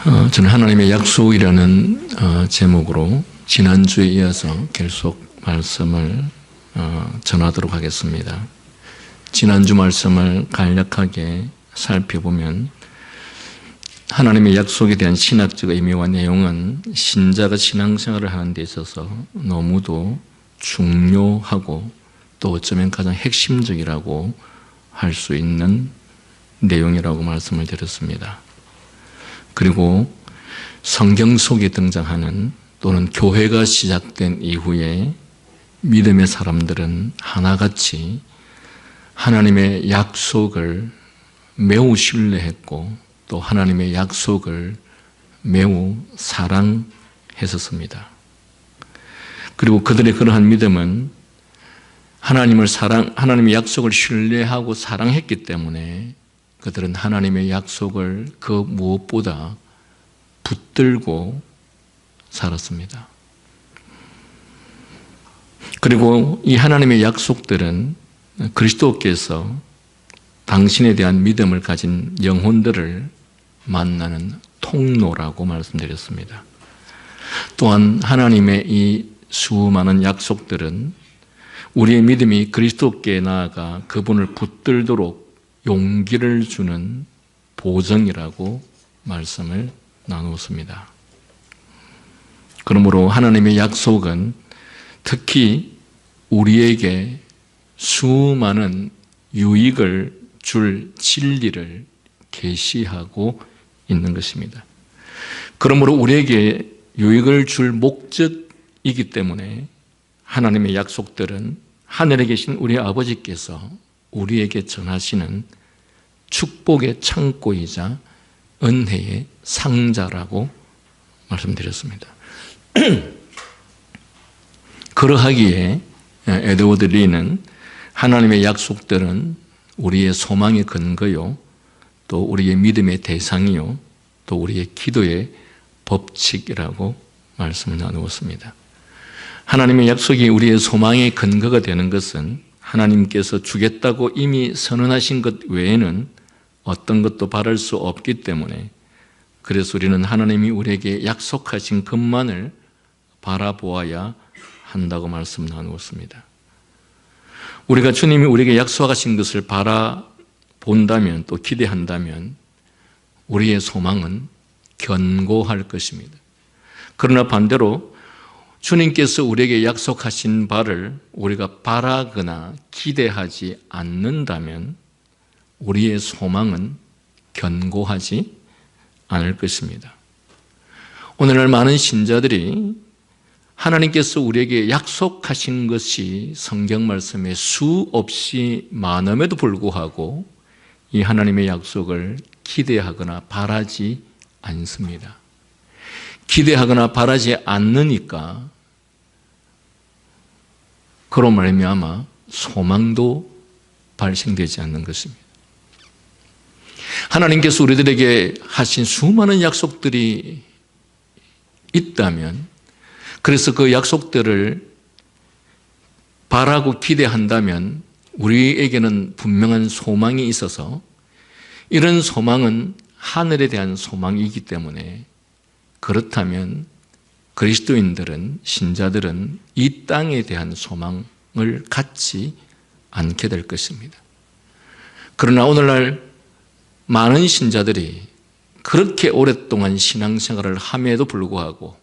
저는 하나님의 약속이라는 제목으로 지난주에 이어서 계속 말씀을 전하도록 하겠습니다. 지난주 말씀을 간략하게 살펴보면 하나님의 약속에 대한 신학적 의미와 내용은 신자가 신앙생활을 하는 데 있어서 너무도 중요하고 또 어쩌면 가장 핵심적이라고 할 수 있는 내용이라고 말씀을 드렸습니다. 그리고 성경 속에 등장하는 또는 교회가 시작된 이후에 믿음의 사람들은 하나같이 하나님의 약속을 매우 신뢰했고 또 하나님의 약속을 매우 사랑했었습니다. 그리고 그들의 그러한 믿음은 하나님의 약속을 신뢰하고 사랑했기 때문에 그들은 하나님의 약속을 그 무엇보다 붙들고 살았습니다. 그리고 이 하나님의 약속들은 그리스도께서 당신에 대한 믿음을 가진 영혼들을 만나는 통로라고 말씀드렸습니다. 또한 하나님의 이 수많은 약속들은 우리의 믿음이 그리스도께 나아가 그분을 붙들도록 용기를 주는 보정이라고 말씀을 나누었습니다. 그러므로 하나님의 약속은 특히 우리에게 수많은 유익을 줄 진리를 계시하고 있는 것입니다. 그러므로 우리에게 유익을 줄 목적이기 때문에 하나님의 약속들은 하늘에 계신 우리 아버지께서 우리에게 전하시는 축복의 창고이자 은혜의 상자라고 말씀드렸습니다. 그러하기에 에드워드 리는 하나님의 약속들은 우리의 소망의 근거요, 또 우리의 믿음의 대상이요, 또 우리의 기도의 법칙이라고 말씀을 나누었습니다. 하나님의 약속이 우리의 소망의 근거가 되는 것은 하나님께서 주겠다고 이미 선언하신 것 외에는 어떤 것도 바랄 수 없기 때문에, 그래서 우리는 하나님이 우리에게 약속하신 것만을 바라보아야 한다고 말씀 나누었습니다. 우리가 주님이 우리에게 약속하신 것을 바라본다면, 또 기대한다면 우리의 소망은 견고할 것입니다. 그러나 반대로 주님께서 우리에게 약속하신 바를 우리가 바라거나 기대하지 않는다면 우리의 소망은 견고하지 않을 것입니다. 오늘날 많은 신자들이 하나님께서 우리에게 약속하신 것이 성경 말씀에 수없이 많음에도 불구하고 이 하나님의 약속을 기대하거나 바라지 않습니다. 기대하거나 바라지 않으니까 그로 말미암아 소망도 발생되지 않는 것입니다. 하나님께서 우리들에게 하신 수많은 약속들이 있다면, 그래서 그 약속들을 바라고 기대한다면 우리에게는 분명한 소망이 있어서 이런 소망은 하늘에 대한 소망이기 때문에, 그렇다면 그리스도인들은, 신자들은 이 땅에 대한 소망을 갖지 않게 될 것입니다. 그러나 오늘날 많은 신자들이 그렇게 오랫동안 신앙생활을 함에도 불구하고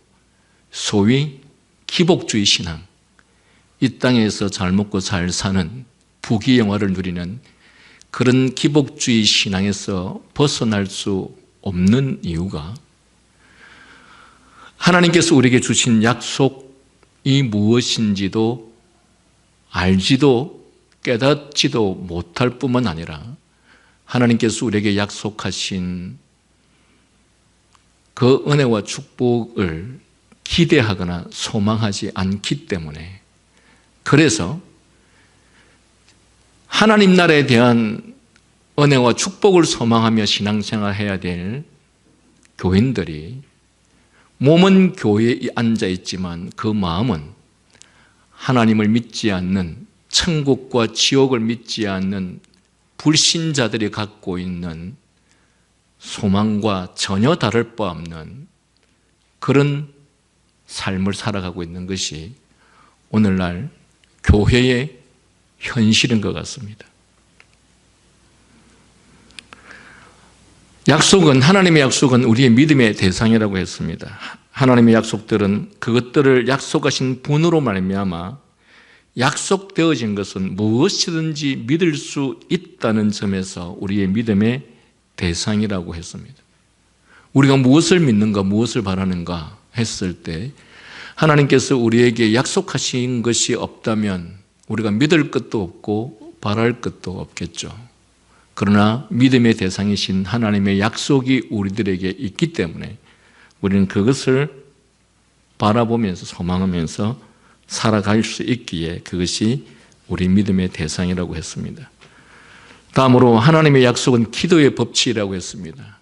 소위 기복주의 신앙, 이 땅에서 잘 먹고 잘 사는 부귀영화를 누리는 그런 기복주의 신앙에서 벗어날 수 없는 이유가 하나님께서 우리에게 주신 약속이 무엇인지도 알지도 깨닫지도 못할 뿐만 아니라 하나님께서 우리에게 약속하신 그 은혜와 축복을 기대하거나 소망하지 않기 때문에, 그래서 하나님 나라에 대한 은혜와 축복을 소망하며 신앙생활해야 될 교인들이 몸은 교회에 앉아 있지만 그 마음은 하나님을 믿지 않는, 천국과 지옥을 믿지 않는 불신자들이 갖고 있는 소망과 전혀 다를 바 없는 그런 삶을 살아가고 있는 것이 오늘날 교회의 현실인 것 같습니다. 하나님의 약속은 우리의 믿음의 대상이라고 했습니다. 하나님의 약속들은 그것들을 약속하신 분으로 말미암아 약속되어진 것은 무엇이든지 믿을 수 있다는 점에서 우리의 믿음의 대상이라고 했습니다. 우리가 무엇을 믿는가, 무엇을 바라는가 했을 때 하나님께서 우리에게 약속하신 것이 없다면 우리가 믿을 것도 없고 바랄 것도 없겠죠. 그러나 믿음의 대상이신 하나님의 약속이 우리들에게 있기 때문에 우리는 그것을 바라보면서 소망하면서 살아갈 수 있기에 그것이 우리 믿음의 대상이라고 했습니다. 다음으로 하나님의 약속은 기도의 법칙이라고 했습니다.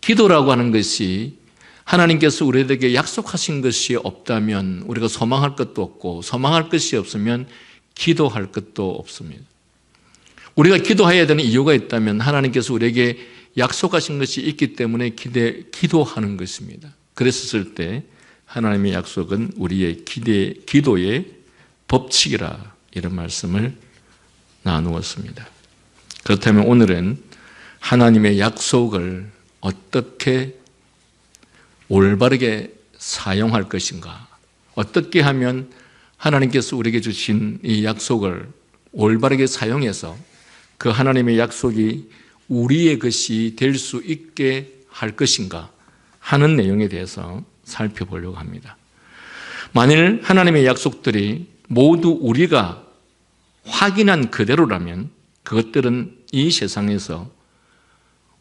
기도라고 하는 것이 하나님께서 우리에게 약속하신 것이 없다면 우리가 소망할 것도 없고 소망할 것이 없으면 기도할 것도 없습니다. 우리가 기도해야 되는 이유가 있다면 하나님께서 우리에게 약속하신 것이 있기 때문에 기도하는 것입니다. 그랬을 때 하나님의 약속은 우리의 기도의 법칙이라 이런 말씀을 나누었습니다. 그렇다면 오늘은 하나님의 약속을 어떻게 올바르게 사용할 것인가? 어떻게 하면 하나님께서 우리에게 주신 이 약속을 올바르게 사용해서 그 하나님의 약속이 우리의 것이 될 수 있게 할 것인가 하는 내용에 대해서 살펴보려고 합니다. 만일 하나님의 약속들이 모두 우리가 확인한 그대로라면 그것들은 이 세상에서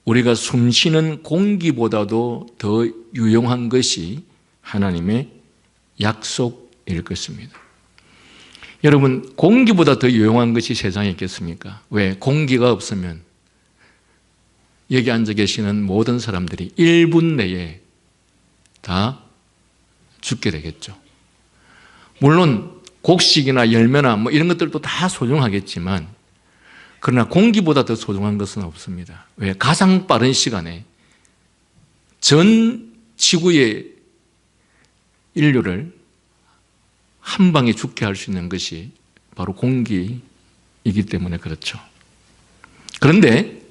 우리가 숨쉬는 공기보다도 더 유용한 것이 하나님의 약속일 것입니다. 여러분, 공기보다 더 유용한 것이 세상에 있겠습니까? 왜? 공기가 없으면 여기 앉아 계시는 모든 사람들이 1분 내에 다 죽게 되겠죠. 물론 곡식이나 열매나 이런 것들도 다 소중하겠지만 그러나 공기보다 더 소중한 것은 없습니다. 왜? 가장 빠른 시간에 전 지구의 인류를 한 방에 죽게 할 수 있는 것이 바로 공기이기 때문에 그렇죠. 그런데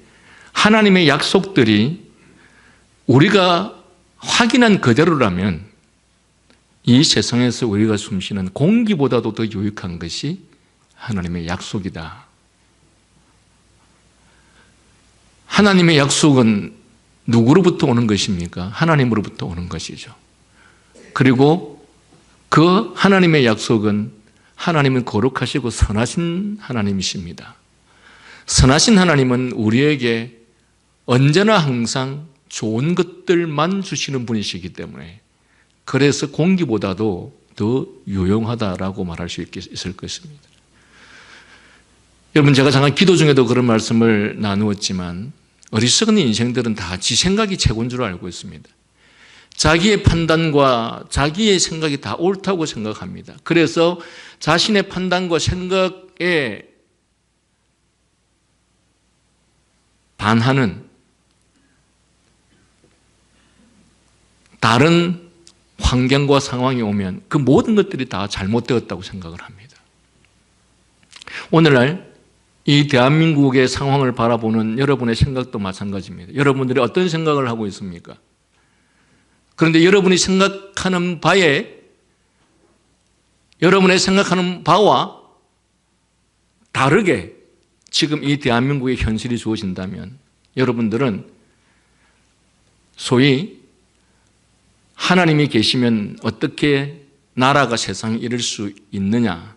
하나님의 약속들이 우리가 확인한 그대로라면 이 세상에서 우리가 숨쉬는 공기보다도 더 유익한 것이 하나님의 약속이다. 하나님의 약속은 누구로부터 오는 것입니까? 하나님으로부터 오는 것이죠. 그리고 그 하나님의 약속은 하나님은 거룩하시고 선하신 하나님이십니다. 선하신 하나님은 우리에게 언제나 항상 좋은 것들만 주시는 분이시기 때문에 그래서 공기보다도 더 유용하다라고 말할 수 있을 것입니다. 여러분, 제가 잠깐 기도 중에도 그런 말씀을 나누었지만 어리석은 인생들은 다 지 생각이 최고인 줄 알고 있습니다. 자기의 판단과 자기의 생각이 다 옳다고 생각합니다. 그래서 자신의 판단과 생각에 반하는 다른 환경과 상황이 오면 그 모든 것들이 다 잘못되었다고 생각을 합니다. 오늘날 이 대한민국의 상황을 바라보는 여러분의 생각도 마찬가지입니다. 여러분들이 어떤 생각을 하고 있습니까? 그런데 여러분이 생각하는 바에 여러분의 생각하는 바와 다르게 지금 이 대한민국의 현실이 주어진다면 여러분들은 소위 하나님이 계시면 어떻게 나라가 세상에 이룰 수 있느냐,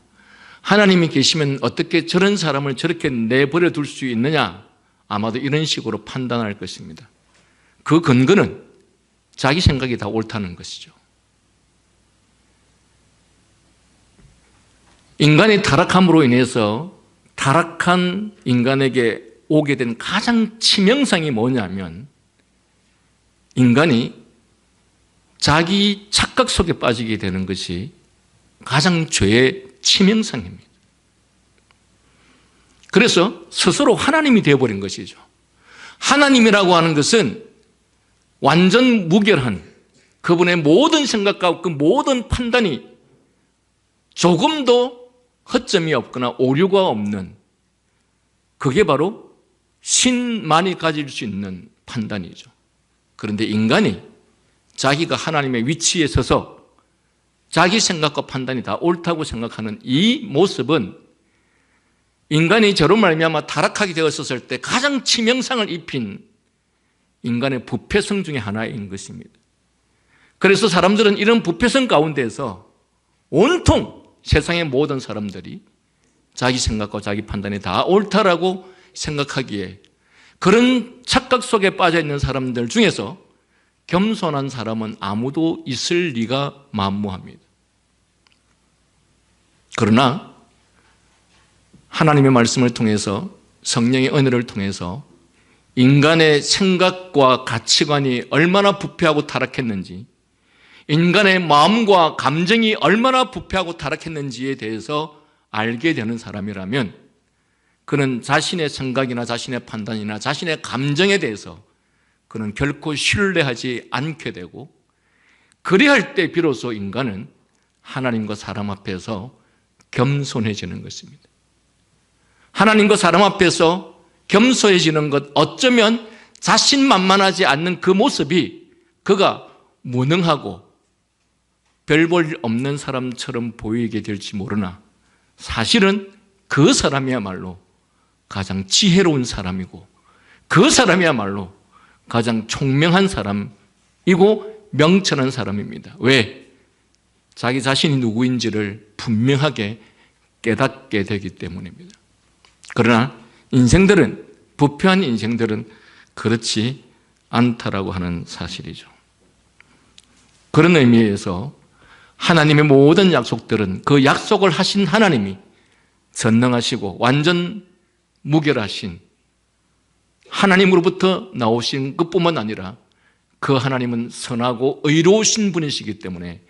하나님이 계시면 어떻게 저런 사람을 저렇게 내버려 둘 수 있느냐, 아마도 이런 식으로 판단할 것입니다. 그 근거는 자기 생각이 다 옳다는 것이죠. 인간의 타락함으로 인해서 타락한 인간에게 오게 된 가장 치명상이 뭐냐면 인간이 자기 착각 속에 빠지게 되는 것이 가장 죄의 치명상입니다. 그래서 스스로 하나님이 되어버린 것이죠. 하나님이라고 하는 것은 완전 무결한 그분의 모든 생각과 그 모든 판단이 조금도 허점이 없거나 오류가 없는, 그게 바로 신만이 가질 수 있는 판단이죠. 그런데 인간이 자기가 하나님의 위치에 서서 자기 생각과 판단이 다 옳다고 생각하는 이 모습은 인간이 저로 말미암아 타락하게 되었을 때 가장 치명상을 입힌 인간의 부패성 중에 하나인 것입니다. 그래서 사람들은 이런 부패성 가운데서 온통 세상의 모든 사람들이 자기 생각과 자기 판단이 다 옳다라고 생각하기에 그런 착각 속에 빠져 있는 사람들 중에서 겸손한 사람은 아무도 있을 리가 만무합니다. 그러나 하나님의 말씀을 통해서, 성령의 은혜를 통해서 인간의 생각과 가치관이 얼마나 부패하고 타락했는지, 인간의 마음과 감정이 얼마나 부패하고 타락했는지에 대해서 알게 되는 사람이라면 그는 자신의 생각이나 자신의 판단이나 자신의 감정에 대해서 그는 결코 신뢰하지 않게 되고, 그리할 때 비로소 인간은 하나님과 사람 앞에서 겸손해지는 것입니다. 하나님과 사람 앞에서 겸손해지는 것, 어쩌면 자신만만하지 않는 그 모습이 그가 무능하고 별 볼 없는 사람처럼 보이게 될지 모르나 사실은 그 사람이야말로 가장 지혜로운 사람이고 그 사람이야말로 가장 총명한 사람이고 명철한 사람입니다. 왜? 자기 자신이 누구인지를 분명하게 깨닫게 되기 때문입니다. 그러나 인생들은, 부패한 인생들은 그렇지 않다라고 하는 사실이죠. 그런 의미에서 하나님의 모든 약속들은 그 약속을 하신 하나님이 전능하시고 완전 무결하신 하나님으로부터 나오신 것뿐만 아니라 그 하나님은 선하고 의로우신 분이시기 때문에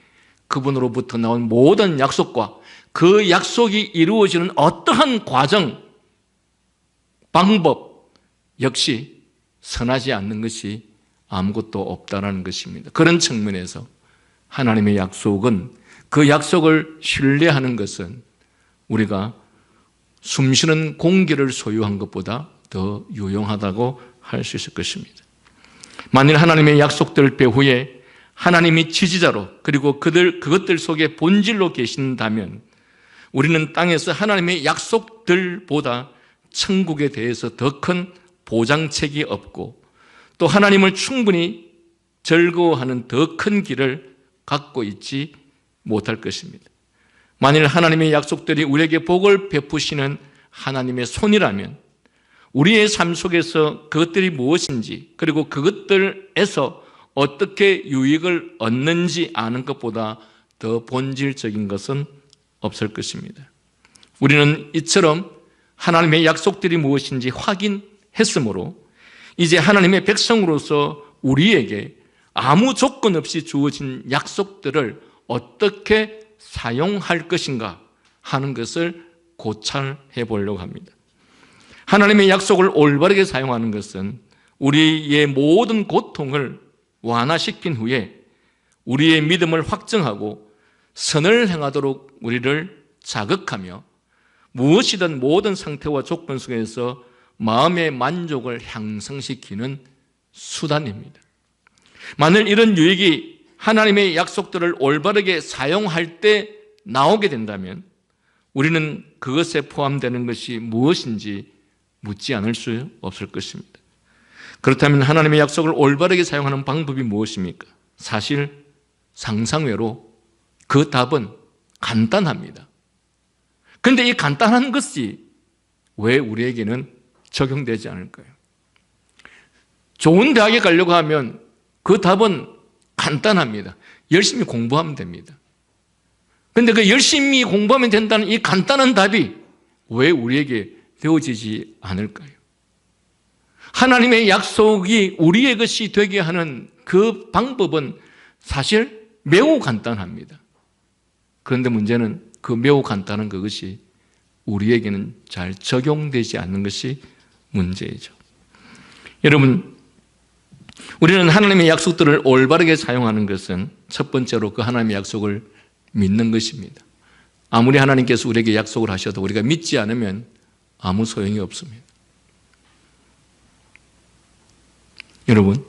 그분으로부터 나온 모든 약속과 그 약속이 이루어지는 어떠한 과정, 방법 역시 선하지 않는 것이 아무것도 없다는 것입니다. 그런 측면에서 하나님의 약속은, 그 약속을 신뢰하는 것은 우리가 숨쉬는 공기를 소유한 것보다 더 유용하다고 할 수 있을 것입니다. 만일 하나님의 약속들 배후에 하나님이 지지자로, 그리고 그것들 속에 본질로 계신다면 우리는 땅에서 하나님의 약속들보다 천국에 대해서 더 큰 보장책이 없고 또 하나님을 충분히 즐거워하는 더 큰 길을 갖고 있지 못할 것입니다. 만일 하나님의 약속들이 우리에게 복을 베푸시는 하나님의 손이라면 우리의 삶 속에서 그것들이 무엇인지, 그리고 그것들에서 어떻게 유익을 얻는지 아는 것보다 더 본질적인 것은 없을 것입니다. 우리는 이처럼 하나님의 약속들이 무엇인지 확인했으므로 이제 하나님의 백성으로서 우리에게 아무 조건 없이 주어진 약속들을 어떻게 사용할 것인가 하는 것을 고찰해 보려고 합니다. 하나님의 약속을 올바르게 사용하는 것은 우리의 모든 고통을 완화시킨 후에 우리의 믿음을 확증하고 선을 행하도록 우리를 자극하며 무엇이든 모든 상태와 조건 속에서 마음의 만족을 향상시키는 수단입니다. 만일 이런 유익이 하나님의 약속들을 올바르게 사용할 때 나오게 된다면 우리는 그것에 포함되는 것이 무엇인지 묻지 않을 수 없을 것입니다. 그렇다면 하나님의 약속을 올바르게 사용하는 방법이 무엇입니까? 사실 상상외로 그 답은 간단합니다. 그런데 이 간단한 것이 왜 우리에게는 적용되지 않을까요? 좋은 대학에 가려고 하면 그 답은 간단합니다. 열심히 공부하면 됩니다. 그런데 그 열심히 공부하면 된다는 이 간단한 답이 왜 우리에게 되어지지 않을까요? 하나님의 약속이 우리의 것이 되게 하는 그 방법은 사실 매우 간단합니다. 그런데 문제는 그 매우 간단한 그것이 우리에게는 잘 적용되지 않는 것이 문제이죠. 여러분, 우리는 하나님의 약속들을 올바르게 사용하는 것은 첫 번째로 그 하나님의 약속을 믿는 것입니다. 아무리 하나님께서 우리에게 약속을 하셔도 우리가 믿지 않으면 아무 소용이 없습니다. 여러분,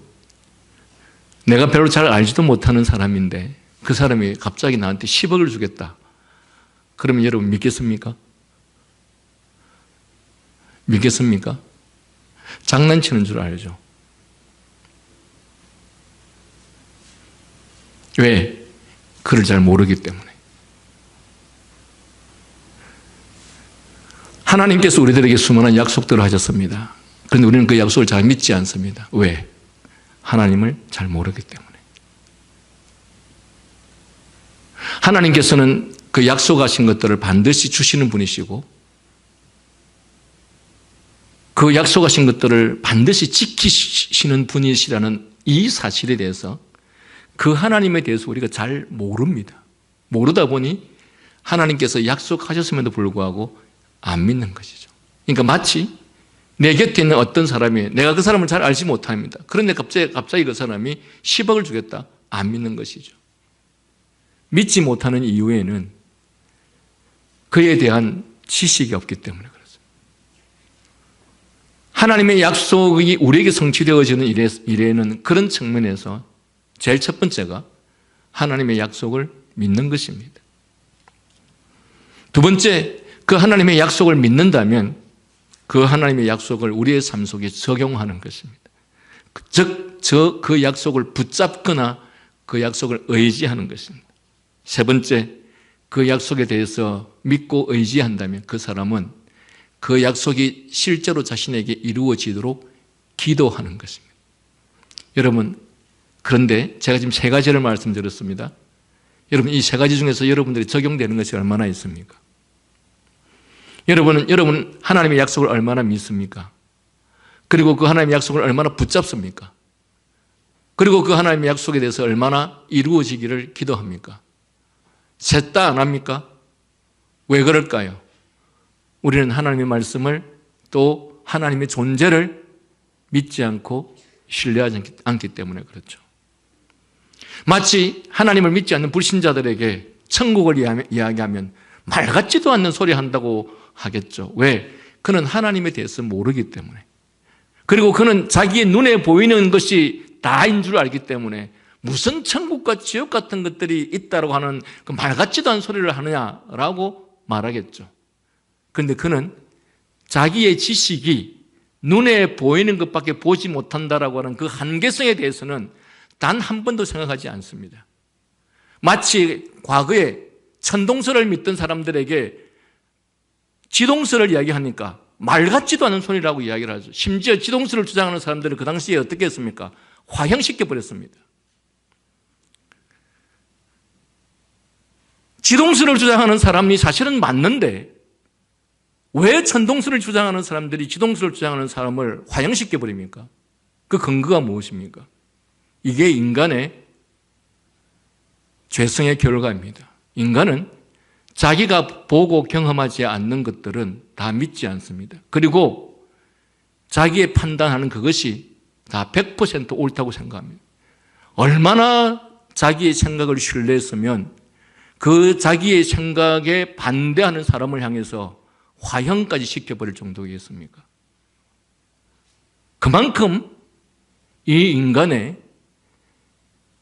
내가 별로 잘 알지도 못하는 사람인데 그 사람이 갑자기 나한테 10억을 주겠다. 그러면 여러분 믿겠습니까? 믿겠습니까? 장난치는 줄 알죠. 왜? 그를 잘 모르기 때문에. 하나님께서 우리들에게 수많은 약속들을 하셨습니다. 그런데 우리는 그 약속을 잘 믿지 않습니다. 왜? 하나님을 잘 모르기 때문에. 하나님께서는 그 약속하신 것들을 반드시 주시는 분이시고 그 약속하신 것들을 반드시 지키시는 분이시라는 이 사실에 대해서 그 하나님에 대해서 우리가 잘 모릅니다. 모르다 보니 하나님께서 약속하셨음에도 불구하고 안 믿는 것이죠. 그러니까 마치 내 곁에 있는 어떤 사람이 내가 그 사람을 잘 알지 못합니다. 그런데 갑자기 그 사람이 10억을 주겠다. 안 믿는 것이죠. 믿지 못하는 이유에는 그에 대한 지식이 없기 때문에 그렇습니다. 하나님의 약속이 우리에게 성취되어지는 일에는 그런 측면에서 제일 첫 번째가 하나님의 약속을 믿는 것입니다. 두 번째, 그 하나님의 약속을 믿는다면 그 하나님의 약속을 우리의 삶 속에 적용하는 것입니다. 즉, 그 약속을 붙잡거나 그 약속을 의지하는 것입니다. 세 번째, 그 약속에 대해서 믿고 의지한다면 그 사람은 그 약속이 실제로 자신에게 이루어지도록 기도하는 것입니다. 여러분, 그런데 제가 지금 세 가지를 말씀드렸습니다. 여러분, 이 세 가지 중에서 여러분들이 적용되는 것이 얼마나 있습니까? 여러분 하나님의 약속을 얼마나 믿습니까? 그리고 그 하나님의 약속을 얼마나 붙잡습니까? 그리고 그 하나님의 약속에 대해서 얼마나 이루어지기를 기도합니까? 셋 다 안 합니까? 왜 그럴까요? 우리는 하나님의 말씀을 또 하나님의 존재를 믿지 않고 신뢰하지 않기 때문에 그렇죠. 마치 하나님을 믿지 않는 불신자들에게 천국을 이야기하면 말 같지도 않는 소리 한다고 하겠죠. 왜? 그는 하나님에 대해서 모르기 때문에. 그리고 그는 자기의 눈에 보이는 것이 다인 줄 알기 때문에 무슨 천국과 지옥 같은 것들이 있다고 하는 그 말 같지도 않은 소리를 하느냐라고 말하겠죠. 그런데 그는 자기의 지식이 눈에 보이는 것밖에 보지 못한다라고 하는 그 한계성에 대해서는 단 한 번도 생각하지 않습니다. 마치 과거에 천동설을 믿던 사람들에게 지동설을 이야기하니까 말 같지도 않은 소리라고 이야기를 하죠. 심지어 지동설을 주장하는 사람들을 그 당시에 어떻게 했습니까? 화형시켜버렸습니다. 지동설을 주장하는 사람이 사실은 맞는데 왜 천동설을 주장하는 사람들이 지동설을 주장하는 사람을 화형시켜버립니까? 그 근거가 무엇입니까? 이게 인간의 죄성의 결과입니다. 인간은 자기가 보고 경험하지 않는 것들은 다 믿지 않습니다. 그리고 자기의 판단하는 그것이 다 100% 옳다고 생각합니다. 얼마나 자기의 생각을 신뢰했으면 그 자기의 생각에 반대하는 사람을 향해서 화형까지 시켜버릴 정도겠습니까? 그만큼 이 인간의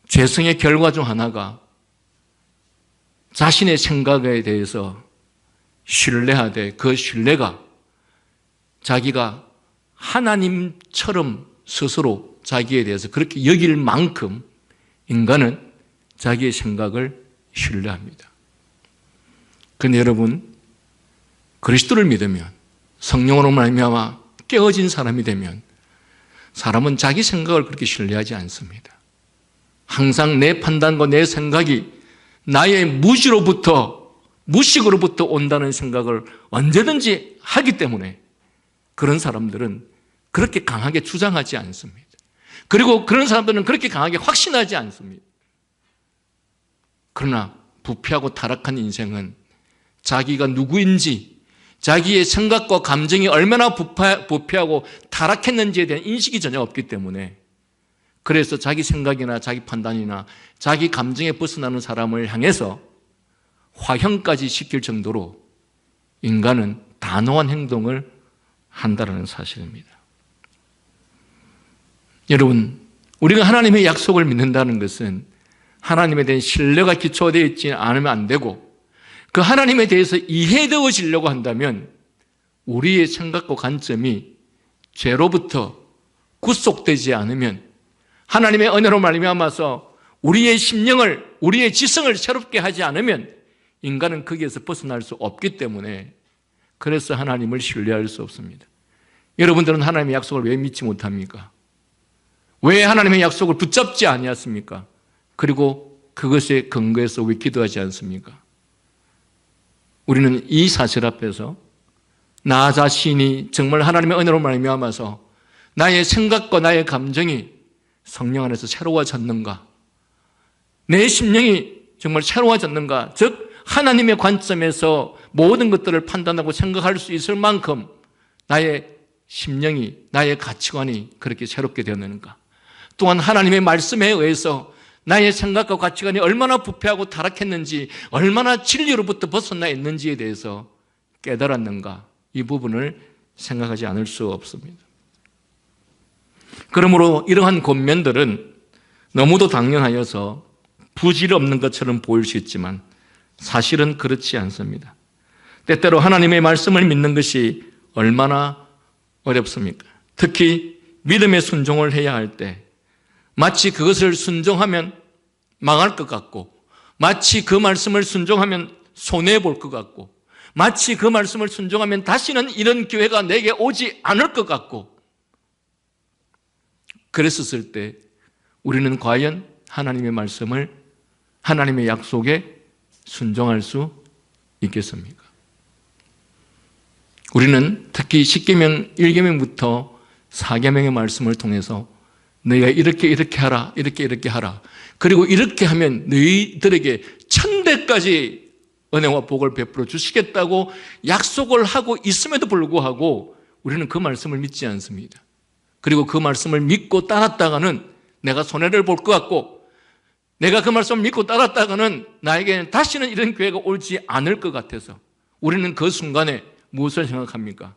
죄성의 결과 중 하나가 자신의 생각에 대해서 신뢰하되 그 신뢰가 자기가 하나님처럼 스스로 자기에 대해서 그렇게 여길 만큼 인간은 자기의 생각을 신뢰합니다. 그런데 여러분, 그리스도를 믿으면 성령으로 말미암아 깨어진 사람이 되면 사람은 자기 생각을 그렇게 신뢰하지 않습니다. 항상 내 판단과 내 생각이 나의 무식으로부터 온다는 생각을 언제든지 하기 때문에 그런 사람들은 그렇게 강하게 주장하지 않습니다. 그리고 그런 사람들은 그렇게 강하게 확신하지 않습니다. 그러나 부패하고 타락한 인생은 자기가 누구인지, 자기의 생각과 감정이 얼마나 부패하고 타락했는지에 대한 인식이 전혀 없기 때문에 그래서 자기 생각이나 자기 판단이나 자기 감정에 벗어나는 사람을 향해서 화형까지 시킬 정도로 인간은 단호한 행동을 한다는 사실입니다. 여러분, 우리가 하나님의 약속을 믿는다는 것은 하나님에 대한 신뢰가 기초되어 있지 않으면 안 되고, 그 하나님에 대해서 이해되어지려고 한다면 우리의 생각과 관점이 죄로부터 구속되지 않으면, 하나님의 은혜로 말미암아서 우리의 심령을, 우리의 지성을 새롭게 하지 않으면 인간은 거기에서 벗어날 수 없기 때문에, 그래서 하나님을 신뢰할 수 없습니다. 여러분들은 하나님의 약속을 왜 믿지 못합니까? 왜 하나님의 약속을 붙잡지 아니했습니까? 그리고 그것에 근거해서 왜 기도하지 않습니까? 우리는 이 사실 앞에서 나 자신이 정말 하나님의 은혜로 말미암아서 나의 생각과 나의 감정이 성령 안에서 새로워졌는가, 내 심령이 정말 새로워졌는가, 즉 하나님의 관점에서 모든 것들을 판단하고 생각할 수 있을 만큼 나의 심령이, 나의 가치관이 그렇게 새롭게 되었는가, 또한 하나님의 말씀에 의해서 나의 생각과 가치관이 얼마나 부패하고 타락했는지, 얼마나 진리로부터 벗어나 있는지에 대해서 깨달았는가, 이 부분을 생각하지 않을 수 없습니다. 그러므로 이러한 권면들은 너무도 당연하여서 부질없는 것처럼 보일 수 있지만 사실은 그렇지 않습니다. 때때로 하나님의 말씀을 믿는 것이 얼마나 어렵습니까? 특히 믿음의 순종을 해야 할 때 마치 그것을 순종하면 망할 것 같고, 마치 그 말씀을 순종하면 손해볼 것 같고, 마치 그 말씀을 순종하면 다시는 이런 기회가 내게 오지 않을 것 같고, 그랬었을 때 우리는 과연 하나님의 말씀을, 하나님의 약속에 순종할 수 있겠습니까? 우리는 특히 10계명, 1계명부터 4계명의 말씀을 통해서 너희가 이렇게 하라, 이렇게 하라, 그리고 이렇게 하면 너희들에게 1000배까지 은혜와 복을 베풀어 주시겠다고 약속을 하고 있음에도 불구하고 우리는 그 말씀을 믿지 않습니다. 그리고 그 말씀을 믿고 따랐다가는 내가 손해를 볼 것 같고, 내가 그 말씀을 믿고 따랐다가는 나에게는 다시는 이런 기회가 오지 않을 것 같아서 우리는 그 순간에 무엇을 생각합니까?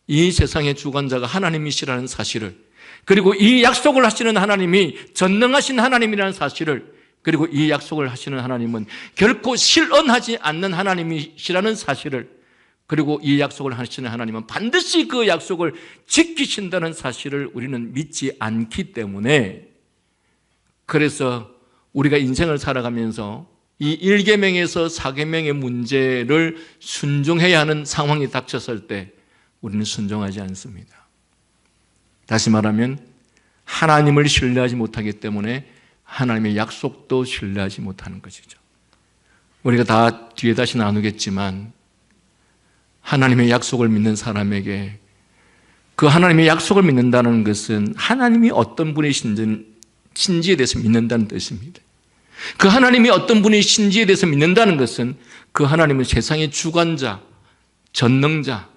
이 세상의 주관자가 하나님이시라는 사실을, 그리고 이 약속을 하시는 하나님이 전능하신 하나님이라는 사실을, 그리고 이 약속을 하시는 하나님은 결코 실언하지 않는 하나님이시라는 사실을, 그리고 이 약속을 하시는 하나님은 반드시 그 약속을 지키신다는 사실을 우리는 믿지 않기 때문에, 그래서 우리가 인생을 살아가면서 이 1계명에서 4계명의 문제를 순종해야 하는 상황이 닥쳤을 때 우리는 순종하지 않습니다. 다시 말하면 하나님을 신뢰하지 못하기 때문에 하나님의 약속도 신뢰하지 못하는 것이죠. 우리가 다 뒤에 다시 나누겠지만 하나님의 약속을 믿는 사람에게 그 하나님의 약속을 믿는다는 것은 하나님이 어떤 분이신지에 대해서 믿는다는 뜻입니다. 그 하나님이 어떤 분이신지에 대해서 믿는다는 것은 그 하나님은 세상의 주관자, 전능자,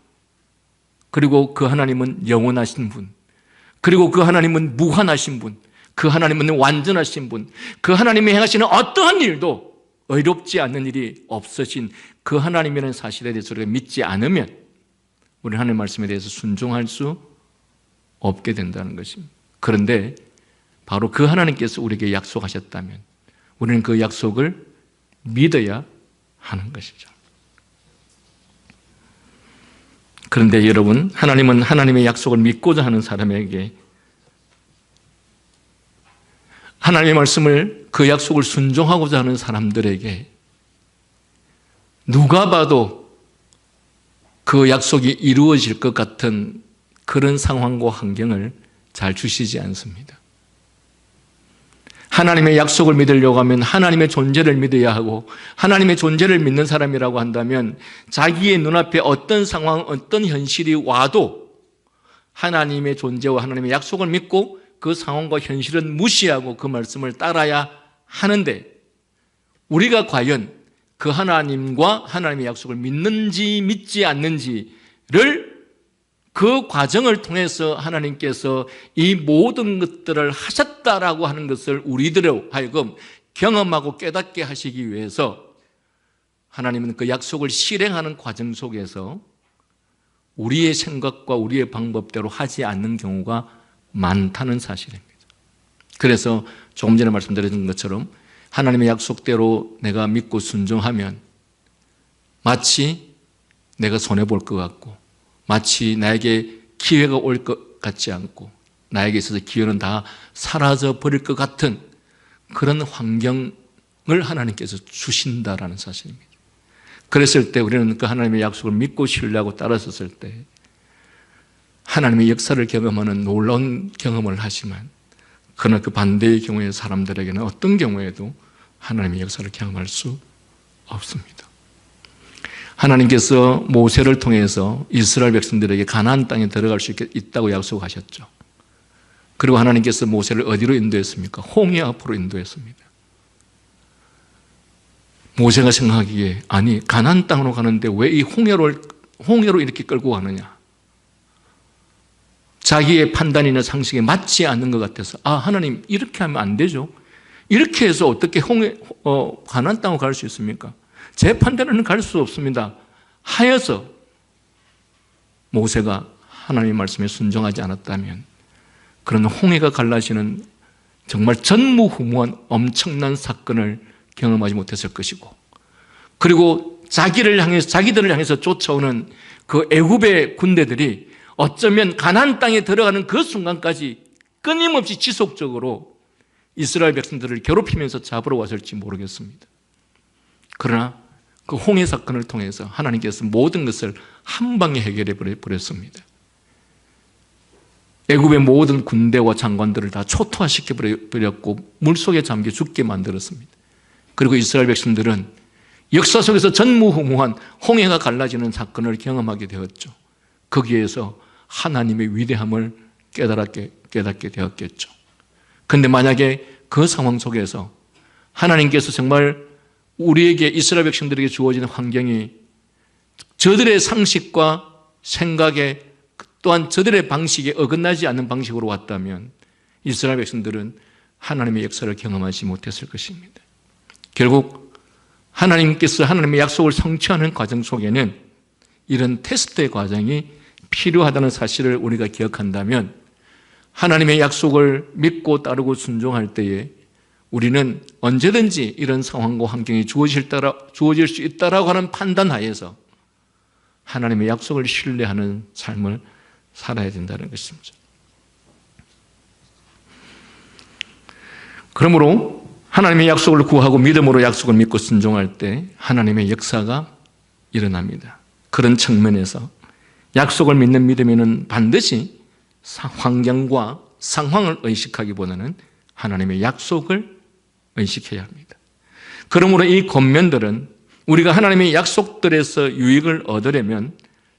그리고 그 하나님은 영원하신 분, 그리고 그 하나님은 무한하신 분, 그 하나님은 완전하신 분, 그 하나님이 행하시는 어떠한 일도 어렵지 않는 일이 없으신 그 하나님이라는 사실에 대해서 우리가 믿지 않으면 우리는 하나님의 말씀에 대해서 순종할 수 없게 된다는 것입니다. 그런데 바로 그 하나님께서 우리에게 약속하셨다면 우리는 그 약속을 믿어야 하는 것이죠. 그런데 여러분, 하나님은 하나님의 약속을 믿고자 하는 사람에게, 하나님의 말씀을, 그 약속을 순종하고자 하는 사람들에게 누가 봐도 그 약속이 이루어질 것 같은 그런 상황과 환경을 잘 주시지 않습니다. 하나님의 약속을 믿으려고 하면 하나님의 존재를 믿어야 하고, 하나님의 존재를 믿는 사람이라고 한다면 자기의 눈앞에 어떤 상황, 어떤 현실이 와도 하나님의 존재와 하나님의 약속을 믿고 그 상황과 현실은 무시하고 그 말씀을 따라야 하는데, 우리가 과연 그 하나님과 하나님의 약속을 믿는지 믿지 않는지를 그 과정을 통해서 하나님께서 이 모든 것들을 하셨다라고 하는 것을 우리들로 하여금 경험하고 깨닫게 하시기 위해서 하나님은 그 약속을 실행하는 과정 속에서 우리의 생각과 우리의 방법대로 하지 않는 경우가 많다는 사실입니다. 그래서 조금 전에 말씀드린 것처럼 하나님의 약속대로 내가 믿고 순종하면 마치 내가 손해볼 것 같고 마치 나에게 기회가 올 것 같지 않고 나에게 있어서 기회는 다 사라져 버릴 것 같은 그런 환경을 하나님께서 주신다라는 사실입니다. 그랬을 때 우리는 그 하나님의 약속을 믿고 신뢰하고 따랐었을 때 하나님의 역사를 경험하는 놀라운 경험을 하지만 그러나 그 반대의 경우에 사람들에게는 어떤 경우에도 하나님의 역사를 경험할 수 없습니다. 하나님께서 모세를 통해서 이스라엘 백성들에게 가나안 땅에 들어갈 수 있다고 약속하셨죠. 그리고 하나님께서 모세를 어디로 인도했습니까? 홍해 앞으로 인도했습니다. 모세가 생각하기에 아니 가나안 땅으로 가는데 왜 이 홍해로 이렇게 끌고 가느냐? 자기의 판단이나 상식에 맞지 않는 것 같아서 하나님 이렇게 하면 안 되죠. 이렇게 해서 어떻게 가나안 땅으로 갈 수 있습니까? 제 판단에는 갈 수 없습니다. 하여서 모세가 하나님의 말씀에 순종하지 않았다면 그런 홍해가 갈라지는 정말 전무후무한 엄청난 사건을 경험하지 못했을 것이고 그리고 자기들을 향해서 쫓아오는 그 애굽의 군대들이 어쩌면 가나안 땅에 들어가는 그 순간까지 끊임없이 지속적으로 이스라엘 백성들을 괴롭히면서 잡으러 왔을지 모르겠습니다. 그러나 그 홍해 사건을 통해서 하나님께서 모든 것을 한 방에 해결해 버렸습니다. 애굽의 모든 군대와 장관들을 다 초토화시켜 버렸고 물속에 잠겨 죽게 만들었습니다. 그리고 이스라엘 백성들은 역사 속에서 전무후무한 홍해가 갈라지는 사건을 경험하게 되었죠. 거기에서 하나님의 위대함을 깨닫게 되었겠죠. 그런데 만약에 그 상황 속에서 하나님께서 정말 우리에게 이스라엘 백성들에게 주어진 환경이 저들의 상식과 생각에 또한 저들의 방식에 어긋나지 않는 방식으로 왔다면 이스라엘 백성들은 하나님의 역사를 경험하지 못했을 것입니다. 결국 하나님께서 하나님의 약속을 성취하는 과정 속에는 이런 테스트의 과정이 필요하다는 사실을 우리가 기억한다면 하나님의 약속을 믿고 따르고 순종할 때에 우리는 언제든지 이런 상황과 환경이 주어질 수 있다라고 하는 판단하에서 하나님의 약속을 신뢰하는 삶을 살아야 된다는 것입니다. 그러므로 하나님의 약속을 구하고 믿음으로 약속을 믿고 순종할 때 하나님의 역사가 일어납니다. 그런 측면에서 약속을 믿는 믿음에는 반드시 환경과 상황을 의식하기보다는 하나님의 약속을 의식해야 합니다. 그러므로 이 권면들은 우리가 하나님의 약속들에서 유익을 얻으려면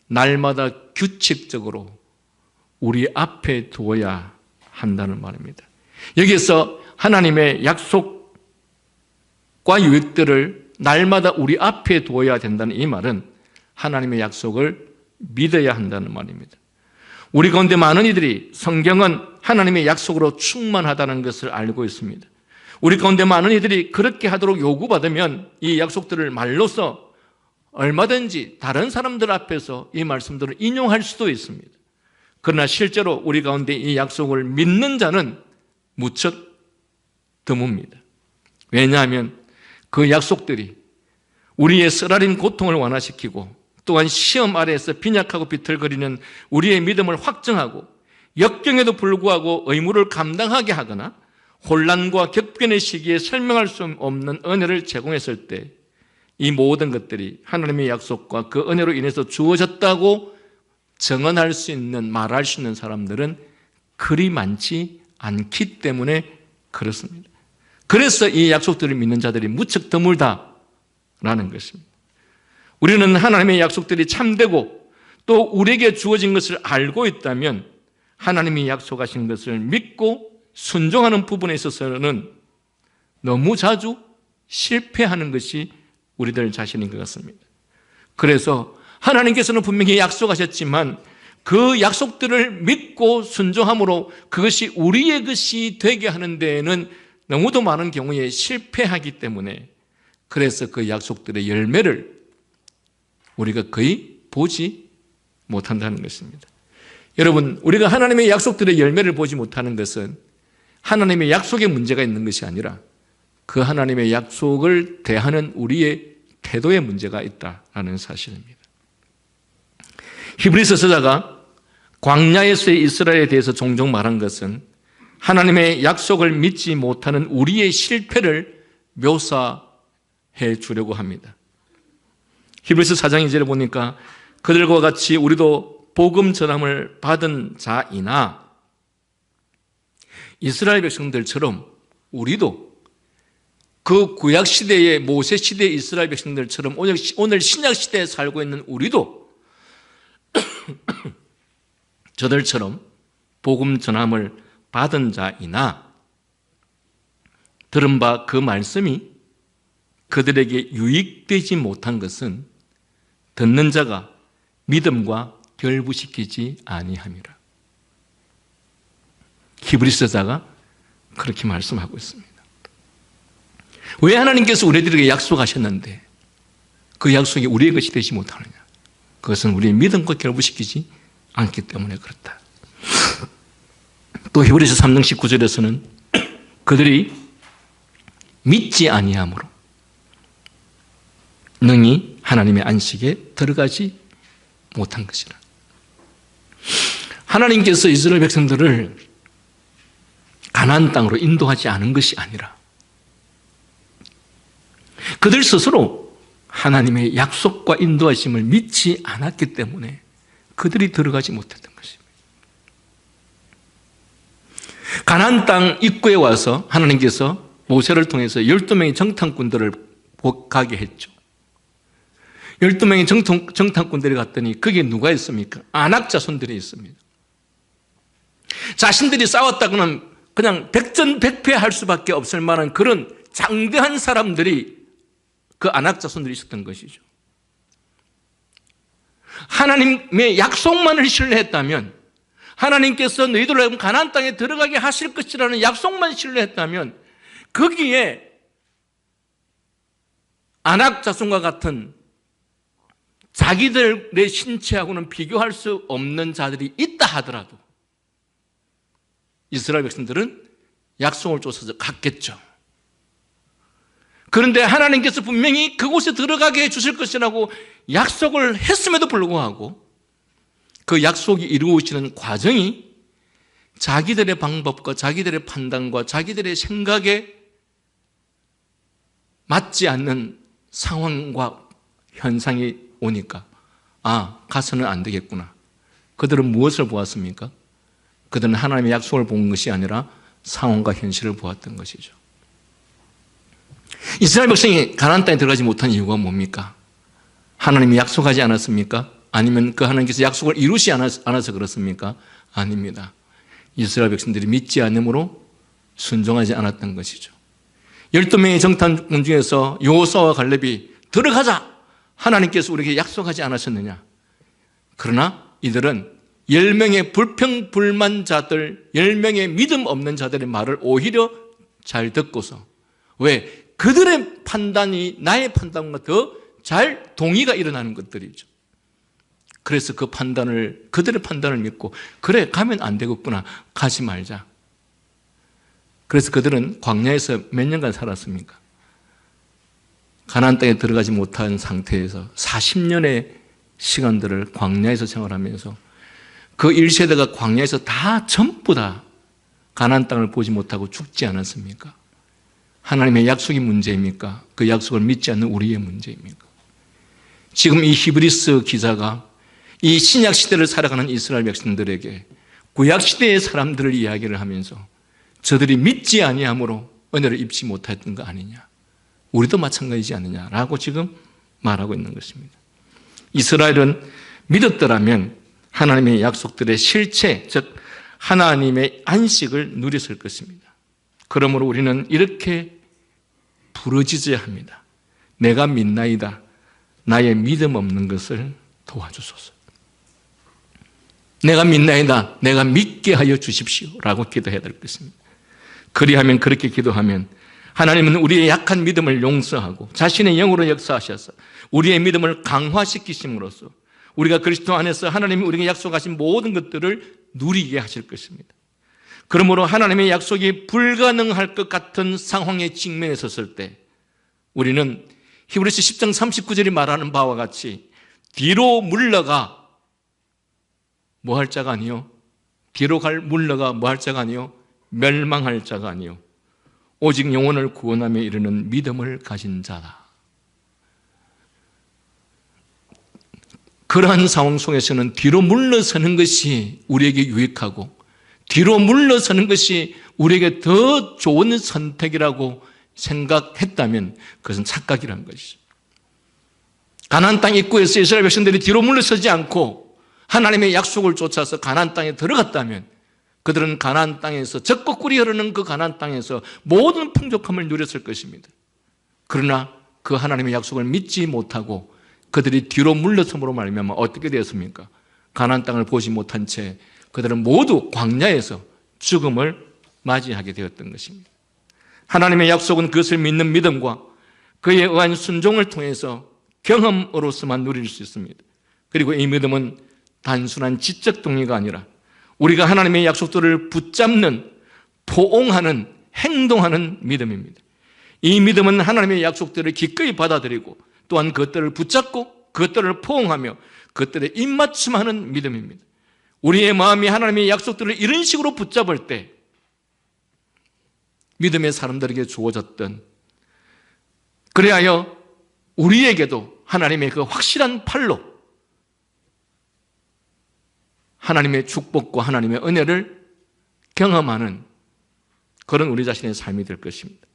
날마다 규칙적으로 우리 앞에 두어야 한다는 말입니다. 여기에서 하나님의 약속과 유익들을 날마다 우리 앞에 두어야 된다는 이 말은 하나님의 약속을 믿어야 한다는 말입니다. 우리 가운데 많은 이들이 성경은 하나님의 약속으로 충만하다는 것을 알고 있습니다. 우리 가운데 많은 이들이 그렇게 하도록 요구받으면 이 약속들을 말로써 얼마든지 다른 사람들 앞에서 이 말씀들을 인용할 수도 있습니다. 그러나 실제로 우리 가운데 이 약속을 믿는 자는 무척 드뭅니다. 왜냐하면 그 약속들이 우리의 쓰라린 고통을 완화시키고 또한 시험 아래에서 빈약하고 비틀거리는 우리의 믿음을 확증하고 역경에도 불구하고 의무를 감당하게 하거나 혼란과 격변의 시기에 설명할 수 없는 은혜를 제공했을 때 이 모든 것들이 하나님의 약속과 그 은혜로 인해서 주어졌다고 증언할 수 있는, 말할 수 있는 사람들은 그리 많지 않기 때문에 그렇습니다. 그래서 이 약속들을 믿는 자들이 무척 드물다라는 것입니다. 우리는 하나님의 약속들이 참되고 또 우리에게 주어진 것을 알고 있다면 하나님이 약속하신 것을 믿고 순종하는 부분에 있어서는 너무 자주 실패하는 것이 우리들 자신인 것 같습니다. 그래서 하나님께서는 분명히 약속하셨지만 그 약속들을 믿고 순종함으로 그것이 우리의 것이 되게 하는 데에는 너무도 많은 경우에 실패하기 때문에, 그래서 그 약속들의 열매를 우리가 거의 보지 못한다는 것입니다. 여러분, 우리가 하나님의 약속들의 열매를 보지 못하는 것은 하나님의 약속에 문제가 있는 것이 아니라 그 하나님의 약속을 대하는 우리의 태도에 문제가 있다는 사실입니다. 히브리서 저자가 광야에서의 이스라엘에 대해서 종종 말한 것은 하나님의 약속을 믿지 못하는 우리의 실패를 묘사해 주려고 합니다. 히브리서 4장 2절에 보니까 그들과 같이 우리도 복음 전함을 받은 자이나, 이스라엘 백성들처럼 우리도 그 구약 시대의 모세 시대의 이스라엘 백성들처럼 오늘 신약 시대에 살고 있는 우리도 저들처럼 복음 전함을 받은 자이나, 들은 바 그 말씀이 그들에게 유익되지 못한 것은 듣는 자가 믿음과 결부시키지 아니함이라. 히브리서자가 그렇게 말씀하고 있습니다. 왜 하나님께서 우리들에게 약속하셨는데 그 약속이 우리의 것이 되지 못하느냐? 그것은 우리의 믿음과 결부시키지 않기 때문에 그렇다. 또 히브리서 3장 19절에서는 그들이 믿지 아니함으로 능히 하나님의 안식에 들어가지 못한 것이라. 하나님께서 이스라엘 백성들을 가나안 땅으로 인도하지 않은 것이 아니라 그들 스스로 하나님의 약속과 인도하심을 믿지 않았기 때문에 그들이 들어가지 못했던 것입니다. 가나안 땅 입구에 와서 하나님께서 모세를 통해서 12명의 정탐꾼들을 가게 했죠. 12명의 정탐꾼들이 갔더니 거기에 누가 있습니까? 아낙 자손들이 있습니다. 자신들이 싸웠다고는 그냥 백전백패할 수밖에 없을 만한 그런 장대한 사람들이, 그 아낙 자손들이 있었던 것이죠. 하나님의 약속만을 신뢰했다면, 하나님께서 너희들로 하여금 가나안 땅에 들어가게 하실 것이라는 약속만 신뢰했다면 거기에 아낙 자손과 같은 자기들의 신체하고는 비교할 수 없는 자들이 있다 하더라도 이스라엘 백성들은 약속을 쫓아서 갔겠죠. 그런데 하나님께서 분명히 그곳에 들어가게 해주실 것이라고 약속을 했음에도 불구하고 그 약속이 이루어지는 과정이 자기들의 방법과 자기들의 판단과 자기들의 생각에 맞지 않는 상황과 현상이 오니까 가서는 안 되겠구나. 그들은 무엇을 보았습니까? 그들은 하나님의 약속을 본 것이 아니라 상황과 현실을 보았던 것이죠. 이스라엘 백성이 가나안 땅에 들어가지 못한 이유가 뭡니까? 하나님이 약속하지 않았습니까? 아니면 그 하나님께서 약속을 이루지 않아서 그렇습니까? 아닙니다. 이스라엘 백성들이 믿지 않음으로 순종하지 않았던 것이죠. 12명의 정탐꾼 중에서 여호수아와 갈렙이 들어가자! 하나님께서 우리에게 약속하지 않으셨느냐? 그러나 이들은 10명의 불평불만자들, 10명의 믿음 없는 자들의 말을 오히려 잘 듣고서, 왜? 그들의 판단이 나의 판단과 더 잘 동의가 일어나는 것들이죠. 그래서 그들의 판단을 믿고, 그래, 가면 안 되겠구나. 가지 말자. 그래서 그들은 광야에서 몇 년간 살았습니까? 가나안 땅에 들어가지 못한 상태에서 40년의 시간들을 광야에서 생활하면서 그 1세대가 광야에서 전부 다 가나안 땅을 보지 못하고 죽지 않았습니까? 하나님의 약속이 문제입니까? 그 약속을 믿지 않는 우리의 문제입니까? 지금 이 히브리서 기자가 이 신약 시대를 살아가는 이스라엘 백성들에게 구약 시대의 사람들을 이야기를 하면서 저들이 믿지 아니함으로 은혜를 입지 못했던 거 아니냐, 우리도 마찬가지지 않느냐라고 지금 말하고 있는 것입니다. 이스라엘은 믿었더라면 하나님의 약속들의 실체, 즉 하나님의 안식을 누렸을 것입니다. 그러므로 우리는 이렇게 부르짖어야 합니다. 내가 믿나이다. 나의 믿음 없는 것을 도와주소서. 내가 믿나이다. 내가 믿게 하여 주십시오. 라고 기도해야 될 것입니다. 그리하면, 그렇게 기도하면 하나님은 우리의 약한 믿음을 용서하고 자신의 영으로 역사하셔서 우리의 믿음을 강화시키심으로써 우리가 그리스도 안에서 하나님이 우리에게 약속하신 모든 것들을 누리게 하실 것입니다. 그러므로 하나님의 약속이 불가능할 것 같은 상황에 직면해 섰을 때 우리는 히브리서 10장 39절이 말하는 바와 같이 뒤로 물러가 뭐 할 자가 아니요, 뒤로 물러가 뭐 할 자가 아니요, 멸망할 자가 아니요, 오직 영혼을 구원하며 이르는 믿음을 가진 자다. 그러한 상황 속에서는 뒤로 물러서는 것이 우리에게 유익하고 뒤로 물러서는 것이 우리에게 더 좋은 선택이라고 생각했다면 그것은 착각이라는 것이죠. 가나안 땅 입구에서 이스라엘 백성들이 뒤로 물러서지 않고 하나님의 약속을 쫓아서 가나안 땅에 들어갔다면 그들은 가나안 땅에서 젖과 꿀이 흐르는 그 가나안 땅에서 모든 풍족함을 누렸을 것입니다. 그러나 그 하나님의 약속을 믿지 못하고 그들이 뒤로 물러섬으로 말미암아 어떻게 되었습니까? 가나안 땅을 보지 못한 채 그들은 모두 광야에서 죽음을 맞이하게 되었던 것입니다. 하나님의 약속은 그것을 믿는 믿음과 그에 의한 순종을 통해서 경험으로서만 누릴 수 있습니다. 그리고 이 믿음은 단순한 지적 동의가 아니라 우리가 하나님의 약속들을 붙잡는, 포옹하는, 행동하는 믿음입니다. 이 믿음은 하나님의 약속들을 기꺼이 받아들이고 또한 그것들을 붙잡고 그것들을 포옹하며 그것들에 입맞춤하는 믿음입니다. 우리의 마음이 하나님의 약속들을 이런 식으로 붙잡을 때 믿음의 사람들에게 주어졌던, 그리하여 우리에게도 하나님의 그 확실한 팔로 하나님의 축복과 하나님의 은혜를 경험하는 그런 우리 자신의 삶이 될 것입니다.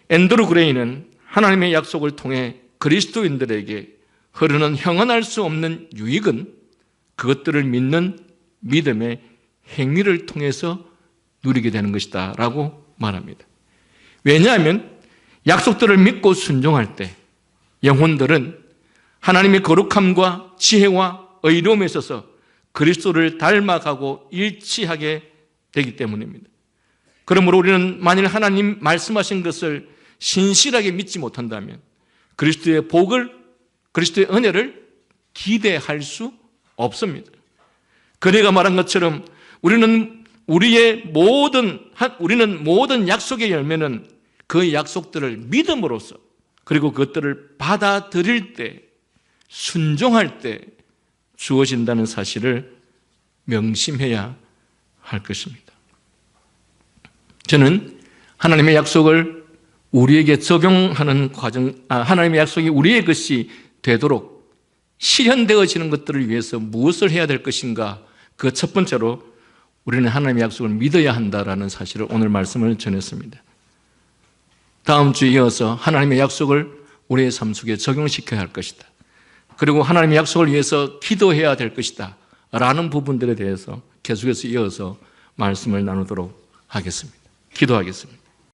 앤드루 그레이는 하나님의 약속을 통해 그리스도인들에게 흐르는 형언할 수 없는 유익은 그것들을 믿는 믿음의 행위를 통해서 누리게 되는 것이다 라고 말합니다. 왜냐하면 약속들을 믿고 순종할 때 영혼들은 하나님의 거룩함과 지혜와 의로움에 있어서 그리스도를 닮아가고 일치하게 되기 때문입니다. 그러므로 우리는 만일 하나님 말씀하신 것을 신실하게 믿지 못한다면 그리스도의 복을, 그리스도의 은혜를 기대할 수 없습니다. 그대가 말한 것처럼 우리는 모든 약속의 열매는 그 약속들을 믿음으로써 그리고 그것들을 받아들일 때, 순종할 때 주어진다는 사실을 명심해야 할 것입니다. 저는 하나님의 약속을 우리에게 적용하는 하나님의 약속이 우리의 것이 되도록 실현되어지는 것들을 위해서 무엇을 해야 될 것인가, 그 첫 번째로 우리는 하나님의 약속을 믿어야 한다라는 사실을 오늘 말씀을 전했습니다. 다음 주에 이어서 하나님의 약속을 우리의 삶 속에 적용시켜야 할 것이다. 그리고 하나님의 약속을 위해서 기도해야 될 것이다 라는 부분들에 대해서 계속해서 이어서 말씀을 나누도록 하겠습니다. 기도하겠습니다.